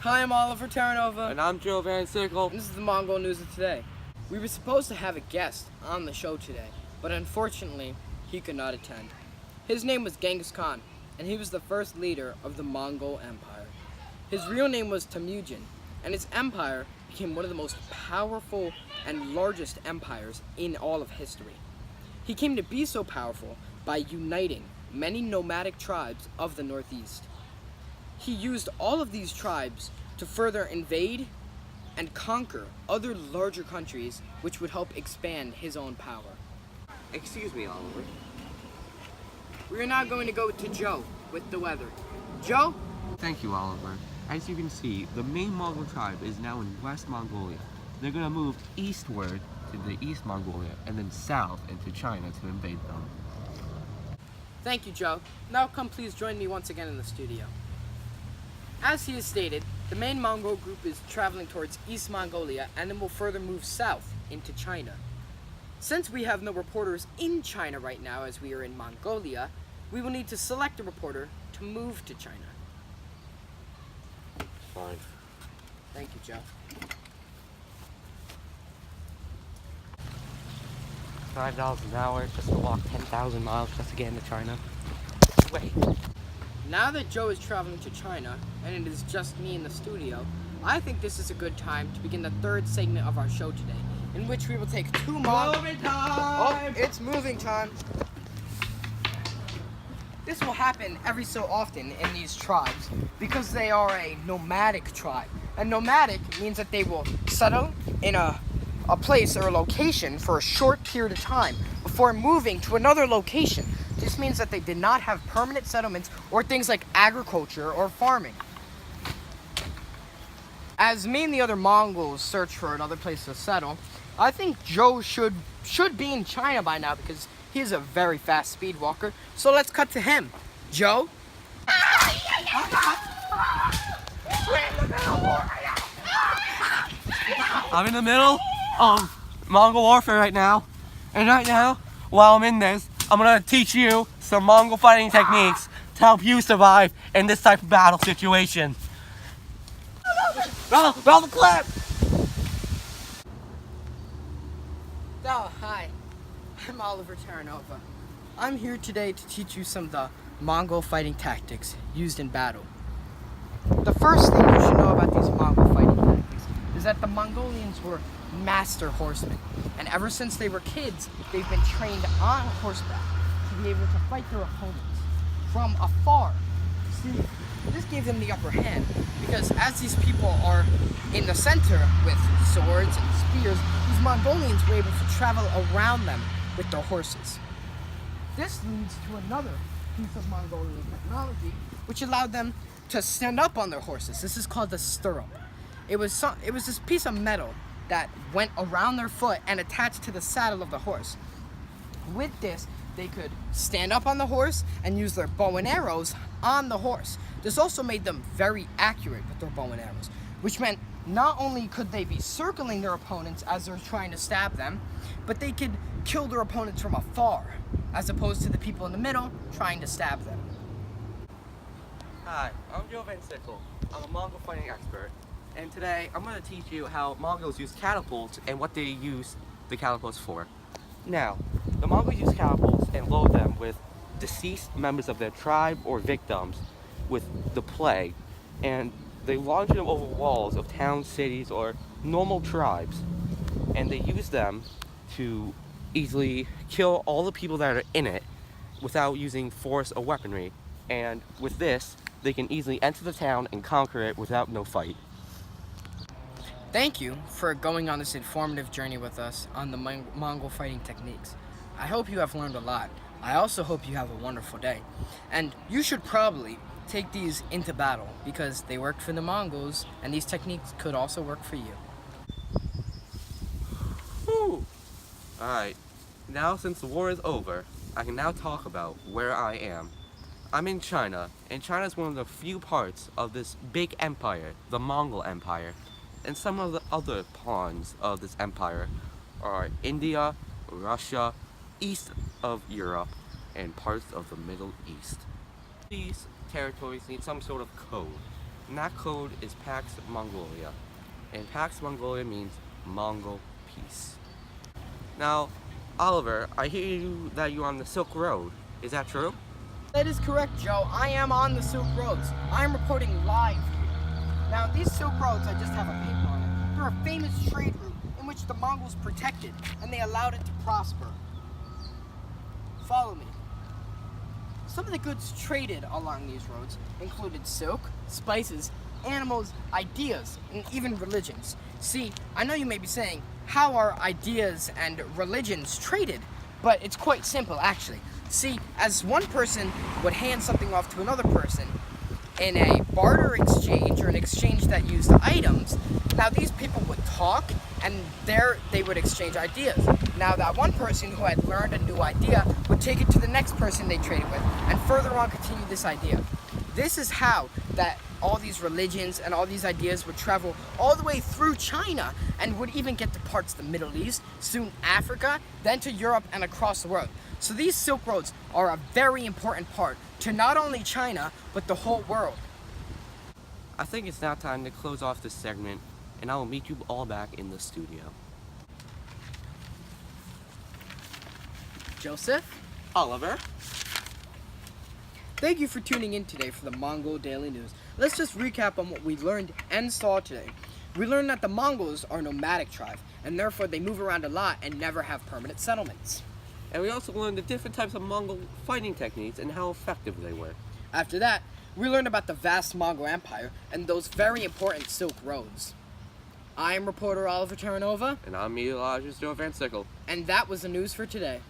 Hi, I'm Oliver Terranova. And I'm Joe Van Sickle. And this is the Mongol News of today. We were supposed to have a guest on the show today, but unfortunately, he could not attend. His name was Genghis Khan, and he was the first leader of the Mongol Empire. His real name was Temujin, and his empire became one of the most powerful and largest empires in all of history. He came to be so powerful by uniting many nomadic tribes of the Northeast. He used all of these tribes to further invade and conquer other larger countries, which would help expand his own power. Excuse me, Oliver. We are now going to go to Joe with the weather. Joe? Thank you, Oliver. As you can see, the main Mongol tribe is now in West Mongolia. They're going to move eastward to the East Mongolia and then south into China to invade them. Thank you, Joe. Now come please join me once again in the studio. As he has stated, the main Mongol group is traveling towards East Mongolia and then will further move south into China. Since we have no reporters in China right now as we are in Mongolia, we will need to select a reporter to move to China. Fine. Thank you, Joe. $5 an hour just to walk 10,000 miles just to get into China. Wait. Now that Joe is traveling to China, and it is just me in the studio, I think this is a good time to begin the third segment of our show today, in which we will take two Moving time! Oh, it's moving time! This will happen every so often in these tribes, because they are a nomadic tribe. And nomadic means that they will settle in a place or a location for a short period of time before moving to another location. This means that they did not have permanent settlements or things like agriculture or farming. As me and the other Mongols search for another place to settle, I think Joe should be in China by now because he is a very fast speed walker. So let's cut to him. Joe? I'm in the middle of Mongol warfare right now. And right now, while I'm in this, I'm gonna teach you some Mongol fighting techniques to help you survive in this type of battle situation. Roll the clip! Oh, hi. I'm Oliver Terranova. I'm here today to teach you some of the Mongol fighting tactics used in battle. The first thing you should know about these Mongol fighting tactics is that the Mongolians were master horsemen. And ever since they were kids, they've been trained on horseback to be able to fight their opponents from afar. See, this gave them the upper hand because as these people are in the center with swords and spears, these Mongolians were able to travel around them with their horses. This leads to another piece of Mongolian technology which allowed them to stand up on their horses. This is called the stirrup. It was this piece of metal that went around their foot and attached to the saddle of the horse. With this, they could stand up on the horse and use their bow and arrows on the horse. This also made them very accurate with their bow and arrows, which meant not only could they be circling their opponents as they're trying to stab them, but they could kill their opponents from afar, as opposed to the people in the middle trying to stab them. Hi, I'm Joe Van Sickle. I'm a Mongol fighting expert. And today, I'm going to teach you how Mongols use catapults and what they use the catapults for. Now, the Mongols use catapults and load them with deceased members of their tribe or victims with the plague. And they launch them over walls of towns, cities, or normal tribes. And they use them to easily kill all the people that are in it without using force or weaponry. And with this, they can easily enter the town and conquer it without no fight. Thank you for going on this informative journey with us on the Mongol fighting techniques. I hope you have learned a lot. I also hope you have a wonderful day. And you should probably take these into battle because they worked for the Mongols and these techniques could also work for you. Whew. Alright, now since the war is over, I can now talk about where I am. I'm in China, and China is one of the few parts of this big empire, the Mongol Empire. And some of the other pawns of this empire are India, Russia, east of Europe, and parts of the Middle East. These territories need some sort of code. And that code is Pax Mongolia. And Pax Mongolia means Mongol peace. Now, Oliver, I hear that you're on the Silk Road. Is that true? That is correct, Joe. I am on the Silk Roads. I am reporting live here. Now, these Silk Roads, I just have a paper on it. They're a famous trade route in which the Mongols protected and they allowed it to prosper. Follow me. Some of the goods traded along these roads included silk, spices, animals, ideas, and even religions. See, I know you may be saying, how are ideas and religions traded? But it's quite simple, actually. See, as one person would hand something off to another person in a barter exchange or an exchange that used items, now these people would talk and there they would exchange ideas. Now that one person who had learned a new idea would take it to the next person they traded with and further on continue this idea. This is how that all these religions and all these ideas would travel all the way through China and would even get to parts of the Middle East, soon Africa, then to Europe and across the world. So these Silk Roads are a very important part to not only China, but the whole world. I think it's now time to close off this segment, and I will meet you all back in the studio. Joseph? Oliver? Thank you for tuning in today for the Mongol Daily News. Let's just recap on what we learned and saw today. We learned that the Mongols are a nomadic tribe, and therefore they move around a lot and never have permanent settlements. And we also learned the different types of Mongol fighting techniques and how effective they were. After that, we learned about the vast Mongol Empire and those very important Silk Roads. I am reporter Oliver Terranova. And I'm meteorologist Joe Van Sickle. And that was the news for today.